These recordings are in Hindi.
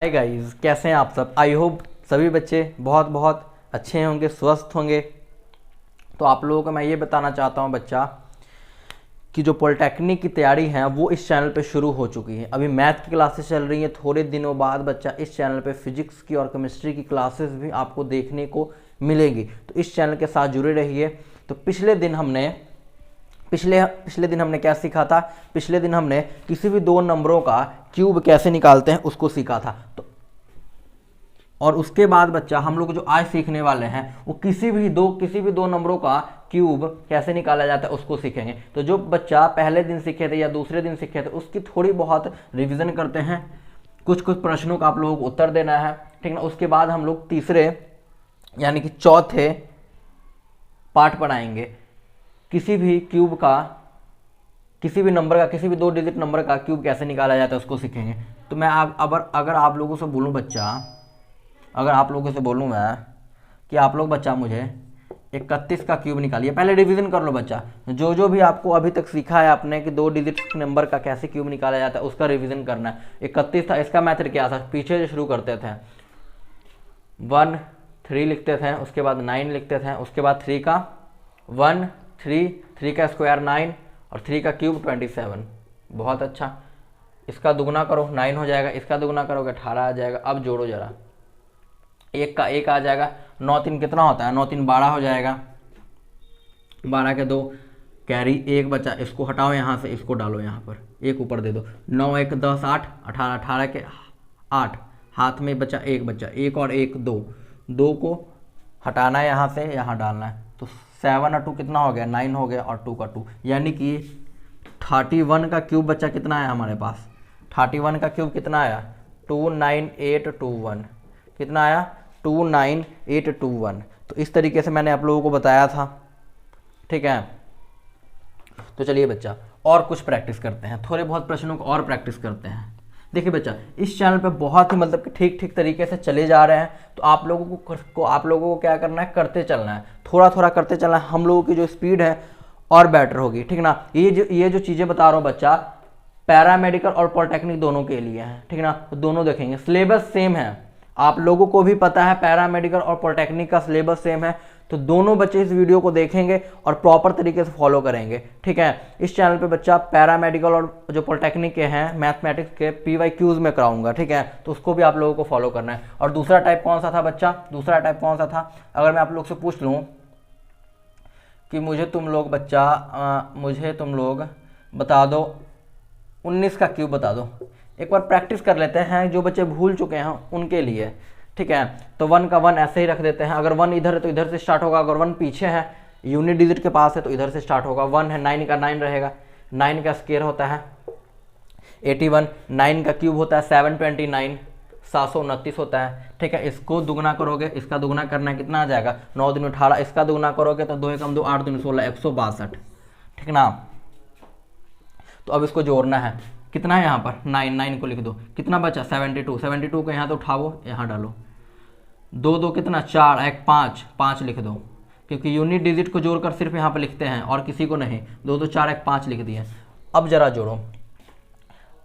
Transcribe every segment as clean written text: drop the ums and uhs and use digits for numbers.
हाय गाइस, कैसे हैं आप सब। आई होप सभी बच्चे बहुत बहुत अच्छे होंगे, स्वस्थ होंगे। तो आप लोगों को मैं ये बताना चाहता हूँ बच्चा कि जो पॉलिटेक्निक की तैयारी है वो इस चैनल पे शुरू हो चुकी है। अभी मैथ की क्लासेस चल रही हैं, थोड़े दिनों बाद बच्चा इस चैनल पे फिजिक्स की और केमिस्ट्री की क्लासेस भी आपको देखने को मिलेगी। तो इस चैनल के साथ जुड़े रहिए। तो पिछले दिन हमने क्या सीखा था। पिछले दिन हमने किसी भी दो नंबरों का क्यूब कैसे निकालते हैं उसको सीखा था। तो और उसके बाद बच्चा हम लोग जो आज सीखने वाले हैं वो किसी भी दो नंबरों का क्यूब कैसे निकाला जाता है उसको सीखेंगे। तो जो बच्चा पहले दिन सीखे थे या दूसरे दिन सीखे थे उसकी थोड़ी बहुत रिवीजन करते हैं। कुछ प्रश्नों का आप लोगों को उत्तर देना है, ठीक ना। उसके बाद हम लोग तीसरे यानी कि चौथे पार्ट पढ़ाएंगे। किसी भी क्यूब का, किसी भी नंबर का, किसी भी 2 डिजिट नंबर का क्यूब कैसे निकाला जाता है उसको सीखेंगे। तो मैं अगर आप लोगों से बोलूं बच्चा, अगर आप लोगों से बोलूं मैं कि आप लोग बच्चा मुझे 31 का क्यूब निकालिए। पहले रिवीजन कर लो बच्चा, जो भी आपको अभी तक सीखा है आपने कि 2 डिजिट नंबर का कैसे क्यूब निकाला जाता है उसका रिवीजन करना है। 31 था, इसका मेथड क्या था, पीछे से शुरू करते थे। 1 3 लिखते थे, उसके बाद 9 लिखते थे, उसके बाद 3 का 1 3 का स्क्वायर 9 और 3 का क्यूब 27। बहुत अच्छा। इसका दुगना करो 9 हो जाएगा, इसका दुगना करोगे 18 आ जाएगा। अब जोड़ो जरा, 1 का 1 आ जाएगा, 9 3 कितना होता है, 9 3 12 हो जाएगा। 12 के 2 कैरी 1 बचा, इसको हटाओ यहाँ से, इसको डालो यहाँ पर, 1 ऊपर दे दो। 9 1 10 8 18, 18 के 8, हाथ में बचा 1 बचा, 1 और 1 2, 2 को हटाना है यहाँ से, यहाँ डालना है। तो 7 और 2 कितना हो गया, 9 हो गया, और 2 का 2, यानी कि 31 का क्यूब बच्चा कितना है हमारे पास। 31 का क्यूब कितना आया, 29821। कितना आया, 29821। तो इस तरीके से मैंने आप लोगों को बताया था, ठीक है। तो चलिए बच्चा और कुछ प्रैक्टिस करते हैं, थोड़े बहुत प्रश्नों को और प्रैक्टिस करते हैं। देखिए बच्चा, इस चैनल पे बहुत ही मतलब कि ठीक तरीके से चले जा रहे हैं। तो आप लोगों को क्या करना है, करते चलना है, थोड़ा थोड़ा करते चलना है। हम लोगों की जो स्पीड है और बेटर होगी, ठीक ना। ये जो चीज़ें बता रहा हूँ बच्चा, पैरामेडिकल और पॉलिटेक्निक दोनों के लिए है, ठीक ना। तो दोनों देखेंगे, सिलेबस सेम है, आप लोगों को भी पता है पैरामेडिकल और पॉलिटेक्निक का सिलेबस सेम है। तो दोनों बच्चे इस वीडियो को देखेंगे और प्रॉपर तरीके से फॉलो करेंगे, ठीक है। इस चैनल पे बच्चा पैरामेडिकल और जो पॉलिटेक्निक के हैं मैथमेटिक्स के PYQs में कराऊंगा, ठीक है। तो उसको भी आप लोगों को फॉलो करना है। और दूसरा टाइप कौन सा था बच्चा, दूसरा टाइप कौन सा था, अगर मैं आप लोग से पूछ लूँ कि मुझे तुम लोग बता दो 19 का क्यूब बता दो। एक बार प्रैक्टिस कर लेते हैं, जो बच्चे भूल चुके हैं उनके लिए, ठीक है। तो 1 का 1 ऐसे ही रख देते हैं। अगर 1 इधर है तो इधर से स्टार्ट होगा, अगर 1 पीछे है यूनिट डिजिट के पास है तो इधर से स्टार्ट होगा। 1 है, 9 का 9 रहेगा, 9 का स्क्वायर होता है 81, 9 का क्यूब होता है 729, 729 होता है, ठीक है। इसको दुगना करोगे, इसका दुगना करना है, कितना आ जाएगा, 9 दूनी 18, इसका दुगना करोगे तो 2 एकम 2 8 दूनी 16, 162, ठीक ना। तो अब इसको जोड़ना है, कितना है यहाँ पर 9 को लिख दो, कितना बचा 72 को यहाँ तो उठाओ, यहाँ डालो, 2 2 कितना 4 1 5, 5 लिख दो, क्योंकि यूनिट डिजिट को जोड़कर सिर्फ यहाँ पर लिखते हैं और किसी को नहीं। 2 2 4 1 5 लिख दिए। अब जरा जोड़ो,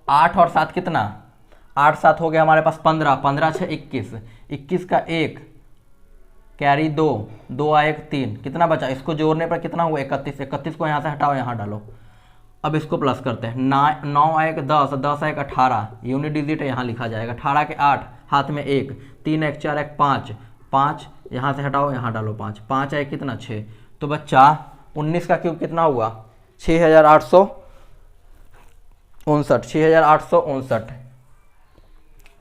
8 और 7 कितना, 8 7 हो गया हमारे पास 15, 15 6 21, 21 का 1 कैरी 2, 2 आए 1 3, कितना बचा, इसको जोड़ने पर कितना हुआ 31, 31 को यहाँ से हटाओ, यहाँ डालो। अब इसको प्लस करते हैं, 9 आए 10, 10 आए 18, यूनिट डिजिट है यहाँ लिखा जाएगा। 18 के 8, हाथ में 1, 3 1 4 1 5, 5 यहाँ से हटाओ, यहाँ डालो 5, 5 आए कितना 6। तो बच्चा 19 का क्यूब कितना हुआ, 6859, 6859।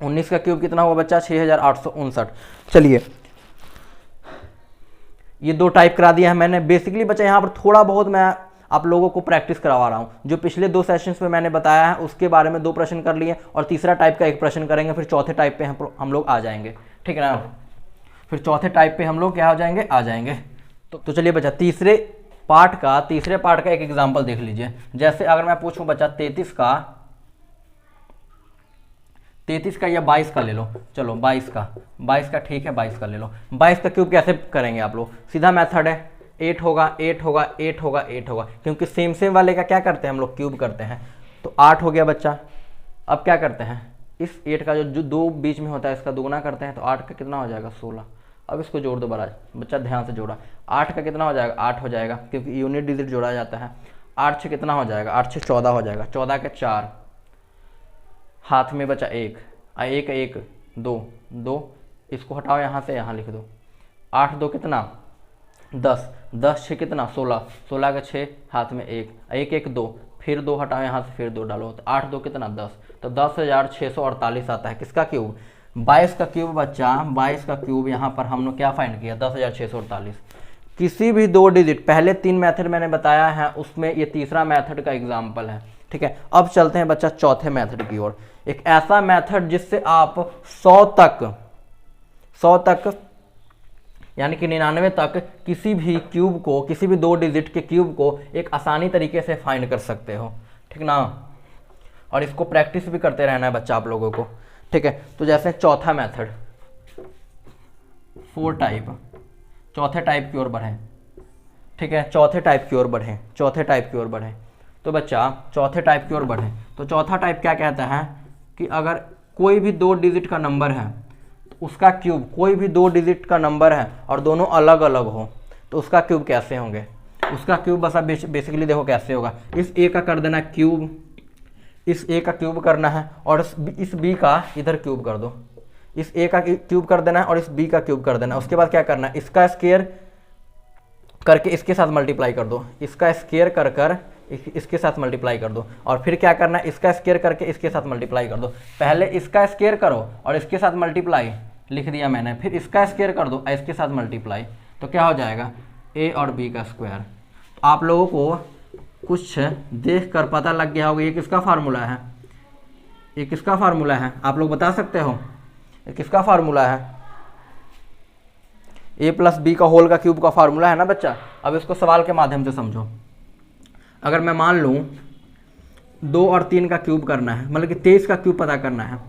19 का क्यूब कितना हुआ बच्चा, 6859। चलिए, ये 2 टाइप करा दिया है मैंने। बेसिकली बच्चा यहाँ पर थोड़ा बहुत मैं आप लोगों को प्रैक्टिस करवा रहा हूँ। जो पिछले 2 सेशंस में मैंने बताया है उसके बारे में 2 प्रश्न कर लिए, और तीसरा टाइप का 1 प्रश्न करेंगे, फिर चौथे टाइप पे हम लोग आ जाएंगे, ठीक है ना। फिर चौथे टाइप पे हम लोग क्या हो जाएंगे, आ जाएंगे। तो चलिए बच्चा, तीसरे पार्ट का एक एग्जाम्पल देख लीजिए। जैसे अगर मैं पूछूं बच्चा 33 का या 22 का ले लो, चलो 22 का ठीक है, 22 का ले लो। 22 का क्यूब कैसे करेंगे आप लोग, सीधा मेथड है, 8 होगा 8 होगा 8 होगा 8 होगा, क्योंकि सेम वाले का क्या करते हैं हम लोग, क्यूब करते हैं। तो 8 हो गया बच्चा। अब क्या करते हैं, इस 8 का जो दो बीच में होता है इसका दुगना करते हैं तो 8 का कितना हो जाएगा 16। अब इसको जोड़ दो बच्चा ध्यान से जोड़ा। 8 का कितना हो जाएगा 8 हो जाएगा क्योंकि यूनिट डिजिट जोड़ा जाता है। 8 से कितना हो जाएगा 8 से 14 हो जाएगा। 14 के 4 हाथ में बचा 1 1 1 2 2 इसको हटाओ यहाँ से यहाँ लिख दो। 8 2 कितना 10 10 6 कितना 16 16 के 6 हाथ में 1 1 1 2 फिर 2 हटाओ यहाँ से फिर 2 डालो तो 8 2 कितना 10 तो 10,648 आता है। किसका क्यूब 22 का क्यूब बच्चा 22 का क्यूब यहाँ पर हम लोग क्या फाइंड किया 10,648। किसी भी दो डिजिट पहले 3 मेथड मैंने बताया है उसमें ये तीसरा मेथड का एग्जाम्पल है। ठीक है अब चलते हैं बच्चा चौथे मेथड की ओर। एक ऐसा मेथड जिससे आप 100 तक यानी कि 99 तक किसी भी क्यूब को किसी भी दो डिजिट के क्यूब को एक आसानी तरीके से फाइंड कर सकते हो। ठीक ना और इसको प्रैक्टिस भी करते रहना है बच्चा आप लोगों को। ठीक है तो जैसे चौथा मेथड 4 टाइप चौथे टाइप की ओर बढ़े। ठीक है चौथे टाइप की ओर बढ़े तो बच्चा चौथे टाइप की ओर बढ़े तो चौथा टाइप क्या कहता है कि अगर कोई भी दो डिजिट का नंबर है तो उसका क्यूब कोई भी दो डिजिट का नंबर है और दोनों अलग अलग हो तो उसका क्यूब कैसे होंगे। उसका क्यूब बस अब बेसिकली देखो कैसे होगा। इस ए का कर देना क्यूब इस ए का क्यूब करना है और इस बी का इधर क्यूब कर दो। इस ए का क्यूब कर देना है और इस बी का क्यूब कर देना है। उसके बाद क्या करना है इसका स्क्वायर करके इसके साथ मल्टीप्लाई कर दो। इसका स्क्वायर कर कर इसके साथ मल्टीप्लाई कर दो और फिर क्या करना है इसका स्क्वायर करके इसके साथ मल्टीप्लाई कर दो। पहले इसका स्क्वायर करो और इसके साथ मल्टीप्लाई लिख दिया मैंने। फिर इसका स्क्वायर कर दो और इसके साथ मल्टीप्लाई तो क्या हो जाएगा ए और बी का स्क्वायर। आप लोगों को कुछ देख कर पता लग गया होगा ये किसका फार्मूला है। ये किसका फार्मूला है आप लोग बता सकते हो ये किसका फार्मूला है। ए प्लस बी का होल का क्यूब का फार्मूला है ना बच्चा। अब इसको सवाल के माध्यम से समझो। अगर मैं मान लूँ 2 और 3 का क्यूब करना है मतलब कि 23 का क्यूब पता करना है।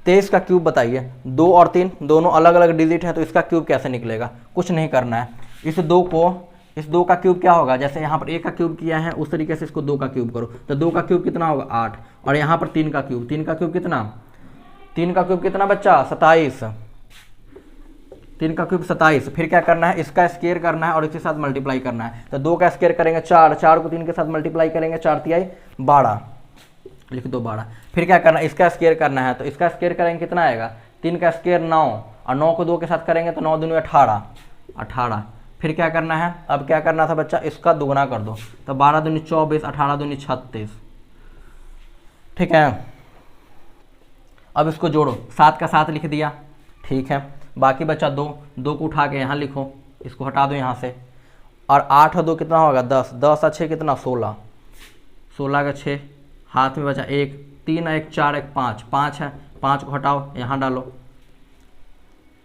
23 का क्यूब बताइए 2 और 3 दोनों अलग अलग डिजिट हैं तो इसका क्यूब कैसे निकलेगा। कुछ नहीं करना है इस 2 का क्यूब क्या होगा जैसे यहाँ पर 1 का क्यूब किया है उस तरीके से इसको 2 का क्यूब करो तो 2 का क्यूब कितना होगा 8 और यहाँ पर 3 का क्यूब कितना बच्चा 27। 3 का क्यूब 27। फिर क्या करना है इसका स्क्वायर करना है और इसके साथ मल्टीप्लाई करना है तो 2 का स्क्वायर करेंगे 4 4 को 3 के साथ मल्टीप्लाई करेंगे 4 तिहाई 12 लिख दो 12। फिर क्या करना है इसका स्क्वायर करना है तो इसका स्क्वायर करेंगे कितना आएगा 3 का स्क्वायर 9 और 9 को 2 के साथ करेंगे तो 9 दूनी 18। फिर क्या करना है अब क्या करना था बच्चा इसका दुगना कर दो तो 12 दूनी 24 18 दूनी 36। ठीक है अब इसको जोड़ो 7 का 7 लिख दिया। ठीक है बाकी बचा 2 को उठा के यहाँ लिखो इसको हटा दो यहाँ से और 8 और 2 कितना होगा 10 10 और 6 कितना 16 16 का 6 हाथ में बचा 1 3 1 4 1 5 है 5 को हटाओ यहाँ डालो।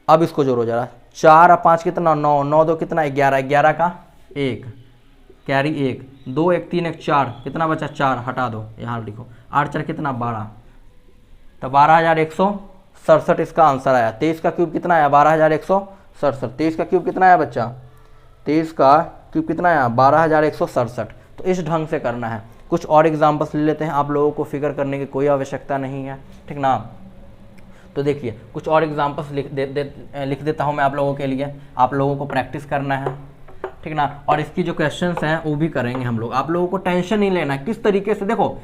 अब इसको जोड़ो जरा 4 और 5 कितना 9 9 2 कितना 11 11 का 1 कैरी 1 2 1 3 1 4 कितना बचा 4 हटा दो यहाँ लिखो 8 4 कितना 12 तो 12,167 इसका आंसर आया। 23 का क्यूब कितना आया 12,167। 23 का क्यूब कितना आया बच्चा 23 का क्यूब कितना आया 12,167। तो इस ढंग से करना है। कुछ और एग्जाम्पल्स ले लेते हैं आप लोगों को फिगर करने की कोई आवश्यकता नहीं है। ठीक ना तो देखिए कुछ और एग्जाम्पल्स लिख देता हूँ मैं आप लोगों के लिए। आप लोगों को प्रैक्टिस करना है। ठीक ना और इसकी जो क्वेश्चंस हैं वो भी करेंगे हम लोग। आप लोगों को टेंशन नहीं लेना है किस तरीके से। देखो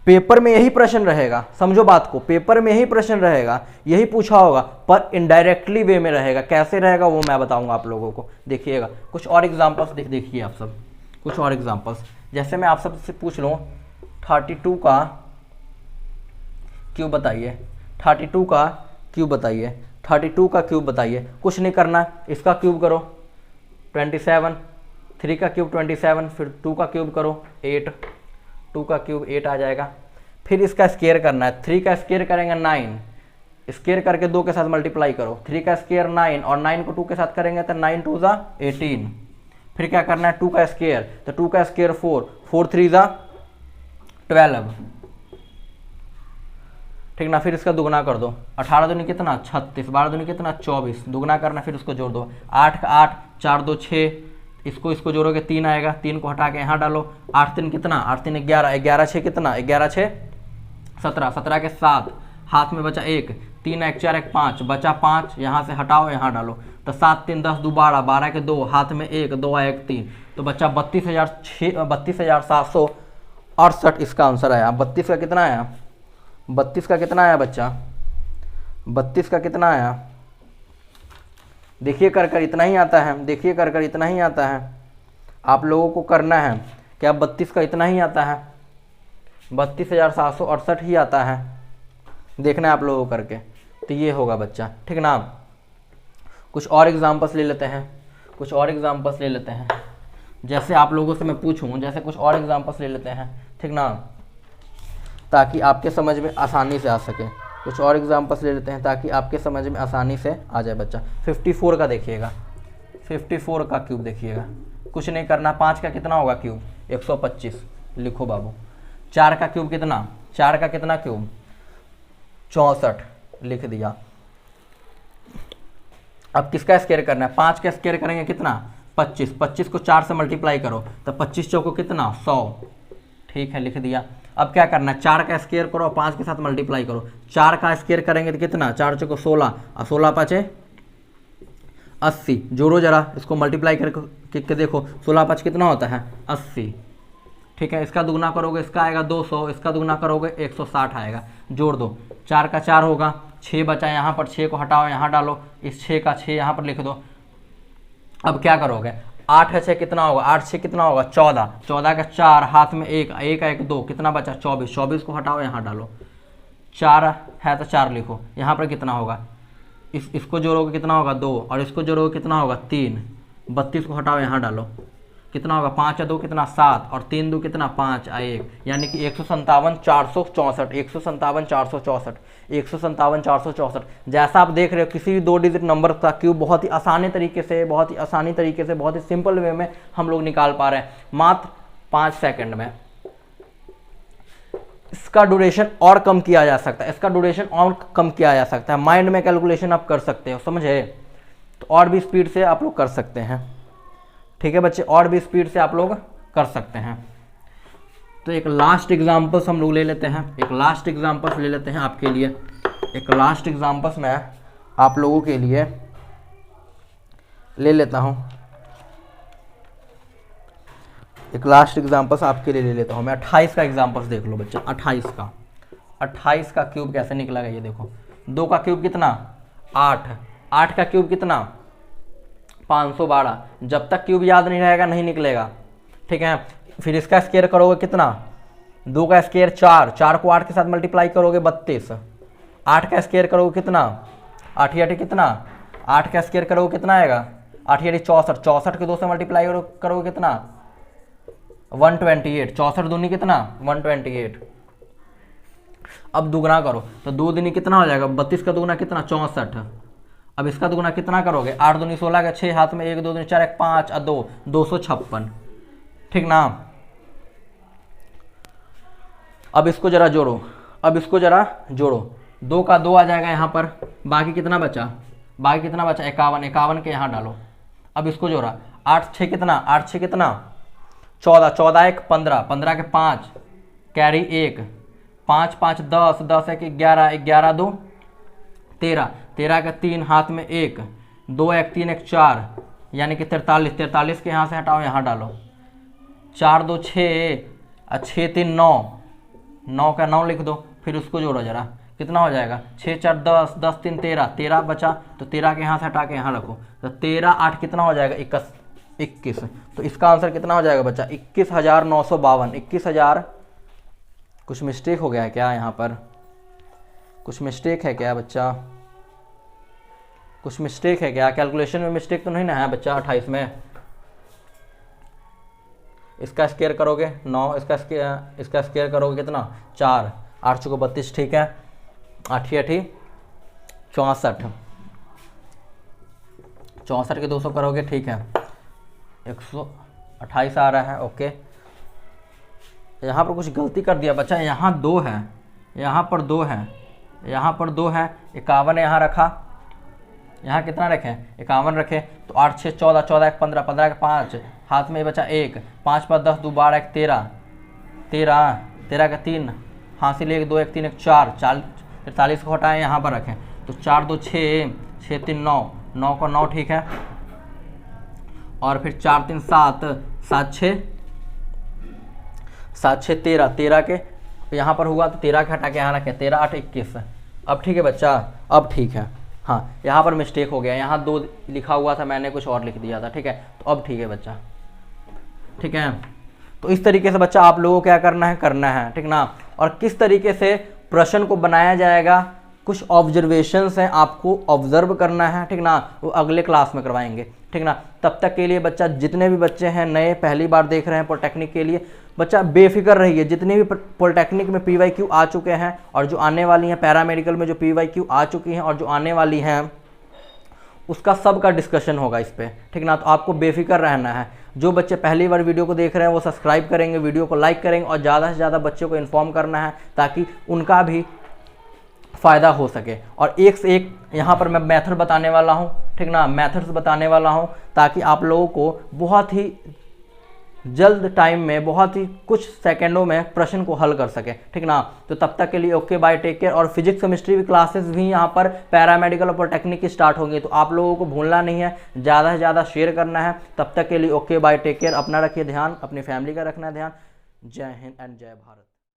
पेपर में यही प्रश्न रहेगा समझो बात को। पेपर में यही प्रश्न रहेगा यही पूछा होगा पर इनडायरेक्टली वे में रहेगा। कैसे रहेगा वो मैं बताऊंगा आप लोगों को। देखिएगा कुछ और एग्जाम्पल्स देखिए आप सब। कुछ और एग्जाम्पल्स जैसे मैं आप सबसे पूछ लूँ 32 का क्यूब बताइए 32 का क्यूब बताइए 32 का क्यूब बताइए। कुछ नहीं करना इसका क्यूब करो 27 3 का क्यूब 27 फिर 2 का क्यूब करो 8 2 का क्यूब 8 आ जाएगा। फिर इसका स्क्वायर करना है 3 का स्क्वायर करेंगे 9 स्क्वायर करके 2 के साथ मल्टीप्लाई करो 3 का स्क्वायर 9 और 9 को 2 के साथ करेंगे तो 9 2 ज़ा 18। फिर क्या करना है 2 का स्क्वायर तो 2 का स्क्वायर 4 4 3 ज़ा 12। ठीक ना फिर इसका दुगना कर दो 18 दूनी कितना 36 12 दूनी कितना 24 दुगना करना फिर उसको जोड़ दो 8 का 8 4 2 6 इसको जोड़ोगे 3 आएगा 3 को हटा के यहाँ डालो 8 3 कितना 8 3 11 11 6 कितना 11 6 17 17 के 7 हाथ में बचा 1, 3 एक 4 एक 5, बचा 5, यहाँ से हटाओ यहाँ डालो, तो 7 3 10 2 12, 12 के 2, हाथ में 1, 2 1 3, तो बच्चा 32,768 इसका आंसर आया। 32 का कितना आया? 32 का कितना आया बच्चा? 32 का कितना आया? देखिए कर इतना ही आता है, देखिए कर इतना ही आता है। आप लोगों को करना है क्या? 32 का इतना ही आता है, 32,768 ही आता है, देखना है आप लोगों को करके। तो ये होगा बच्चा, ठीक ना। कुछ और एग्जांपल्स ले लेते हैं, कुछ और एग्जांपल्स ले लेते हैं। जैसे आप लोगों से मैं पूछूं, जैसे कुछ और एग्जांपल्स ले लेते हैं, ठीक ना, ताकि आपके समझ में आसानी से आ सके। कुछ और एग्जांपल्स ले लेते हैं ताकि आपके समझ में आसानी से आ जाए बच्चा। 54 का देखिएगा, 54 का क्यूब देखिएगा, कुछ नहीं करना। 5 का कितना होगा क्यूब? 125, लिखो बाबू। 4 का क्यूब कितना? 4 का कितना क्यूब? 64, लिख दिया। अब किसका स्क्वायर करना है? 5 का स्क्वायर करेंगे कितना? 25, 25 को 4 से मल्टीप्लाई करो तो 25 चौको कितना? 100, ठीक है, लिख दिया। अब क्या करना है? 4 का स्क्वायर करो और 5 के साथ मल्टीप्लाई करो। 4 का स्क्वायर करेंगे तो कितना? 4 चौको 16 और 16 5 80, जोड़ो जरा इसको, मल्टीप्लाई करके देखो, 16 5 कितना होता है? 80, ठीक है। इसका दुगना करोगे इसका आएगा 200, इसका दुगना करोगे 160 आएगा, जोड़ दो। 4 का 4 होगा, 6 बचा यहाँ पर, 6 को हटाओ यहाँ डालो, इस 6 का 6 यहाँ पर लिख दो। अब क्या करोगे? 8 है 6 कितना होगा? 8 6 कितना होगा? 14, 14 का 4, हाथ में 1, 1 1 2, कितना बचा? 24, 24 को हटाओ यहाँ डालो, 4 है तो 4 लिखो। यहाँ पर कितना होगा? इसको जोड़ोगे कितना होगा? 2, और इसको जोड़ोगे कितना होगा? 3, 32 को हटाओ यहाँ डालो, कितना होगा? 5 या 2 कितना? 7, और 3 2 कितना? 5 और 1, यानी कि 157 464, 157 464, 157 464। जैसा आप देख रहे हो, किसी भी 2 डिजिट नंबर का क्यूब बहुत ही आसानी तरीके से, बहुत ही आसानी तरीके से, बहुत ही सिंपल वे में हम लोग निकाल पा रहे हैं, मात्र 5 सेकंड में। इसका ड्यूरेशन और कम किया जा सकता है, इसका ड्यूरेशन और कम किया जा सकता है। माइंड में कैलकुलेशन आप कर सकते हो, समझे? तो और भी स्पीड से आप लोग कर सकते हैं, ठीक है बच्चे, और भी स्पीड से आप लोग कर सकते हैं। तो एक लास्ट एग्जांपल्स हम लोग ले लेते हैं, एक लास्ट एग्जांपल्स ले लेते हैं आपके लिए, एक लास्ट एग्जांपल्स मैं आप लोगों के लिए ले लेता हूं, एक लास्ट एग्जांपल्स आपके लिए ले लेता हूं मैं। 28 का एग्जांपल्स देख लो बच्चे, 28 का क्यूब कैसे निकलेगा ये देखो। 2 का क्यूब कितना? 8, 8 का क्यूब कितना? 512। जब तक क्यूब याद नहीं रहेगा नहीं निकलेगा, ठीक है। फिर इसका स्क्वायर करोगे कितना? 2 का स्क्वायर 4, 4 को 8 के साथ मल्टीप्लाई करोगे 32, 8 का स्क्वायर करोगे कितना? 8 8 कितना? 8 का स्क्वायर करोगे कितना आएगा? 8 8 64, 64 के 2 से मल्टीप्लाई करोगे कितना? 128, 64 दूनी कितना? 128। अब दुगना करो तो 2 दूनी कितना हो जाएगा? 32 का दुगना कितना? 64। अब इसका दुगना कितना करोगे? 8 दूनी 16 का 6, हाथ में 1 2 दूनी 4 1 5 और 2, 256, ठीक ना। अब इसको जरा जोड़ो, अब इसको जरा जोड़ो, 2 का 2 आ जाएगा यहाँ पर, बाकी कितना बचा? बाकी कितना बचा? 51, 51 के यहाँ डालो। अब इसको जोड़ा, 8 6 कितना? 8 6 कितना? 14, 14 1 15, 15 के 5 कैरी 1, 5 5 10, 10 1 11, 11 2 13, 13 का 3, हाथ में 1, 2 1 3 1 4, यानी कि 43, 43 के यहाँ से हटाओ यहाँ डालो, 4 2 6 और 6 3 9, 9 का 9 लिख दो। फिर उसको जोड़ो जरा, कितना हो जाएगा? 6 4 10, 10 3 13, 13 बचा तो 13 के यहाँ से हटा के यहाँ रखो, तो 13 8 कितना हो जाएगा? 21। तो इसका आंसर कितना हो जाएगा बच्चा? 21,952। 21,000, कुछ मिस्टेक हो गया है क्या यहाँ पर? कुछ मिस्टेक है क्या बच्चा? कुछ मिस्टेक है क्या? कैलकुलेशन में मिस्टेक तो नहीं ना है बच्चा? 28 में इसका स्क्वायर करोगे 9, इसका स्क्वायर करोगे कितना? 4, 8 चौको 32, ठीक है। 8 8 64, 64 के 200 करोगे, ठीक है। 128 आ रहा है, ओके। यहाँ पर कुछ गलती कर दिया बच्चा, यहाँ 2 है, यहाँ पर 2 है, यहाँ पर 2 है, 51 यहाँ रखा, यहाँ कितना रखें? 51 रखे, तो 8 6 14, 14 1 15, 15 के 5, हाथ में बचा 1, 5 5 10 2 12 1 13, 13 13 का 3, हाथ से ले 2 1 3 1 4, 43 को हटाएं, यहाँ पर रखें, तो 4 2 6, 6 3 9, 9 को 9 ठीक है, और फिर 4 3 7, 7 6, 7 6 13, 13 के यहाँ पर हुआ तो 13 के हटा के यहाँ रखें, 13 8 21। अब ठीक है बच्चा, अब ठीक है, हाँ यहाँ पर मिस्टेक हो गया, यहाँ 2 लिखा हुआ था, मैंने कुछ और लिख दिया था, ठीक है, तो अब ठीक है बच्चा, ठीक है। तो इस तरीके से बच्चा आप लोगों को क्या करना है, ठीक ना। और किस तरीके से प्रश्न को बनाया जाएगा, कुछ ऑब्जर्वेशंस हैं, आपको ऑब्जर्व करना है, ठीक ना, वो अगले क्लास में करवाएंगे, ठीक ना। तब तक के लिए बच्चा, जितने भी बच्चे हैं नए पहली बार देख रहे हैं पॉलिटेक्निक के लिए, बच्चा बेफिक्र रहिए, जितने भी पॉलिटेक्निक में PYQ आ चुके हैं और जो आने वाली हैं, पैरामेडिकल में जो PYQ आ चुकी हैं और जो आने वाली हैं, उसका सब का डिस्कशन होगा इस पर, ठीक ना। तो आपको बेफिक्र रहना है। जो बच्चे पहली बार वीडियो को देख रहे हैं वो सब्सक्राइब करेंगे, वीडियो को लाइक करेंगे और ज़्यादा से ज़्यादा बच्चों को इन्फॉर्म करना है ताकि उनका भी फ़ायदा हो सके। और एक से एक यहाँ पर मैं मेथड बताने वाला हूँ, ठीक ना, मेथड्स बताने वाला हूँ ताकि आप लोगों को बहुत ही जल्द टाइम में, बहुत ही कुछ सेकंडों में प्रश्न को हल कर सके, ठीक ना। तो तब तक के लिए ओके बाय, टेक केयर। और फिजिक्स केमिस्ट्री की क्लासेस भी यहाँ पर पैरामेडिकल और पॉलिटेक्निक की स्टार्ट होंगी, तो आप लोगों को भूलना नहीं है, ज़्यादा से ज़्यादा शेयर करना है। तब तक के लिए ओके बाय, टेक केयर। अपना रखिए ध्यान, अपनी फैमिली का रखना है ध्यान। जय हिंद एंड जय भारत।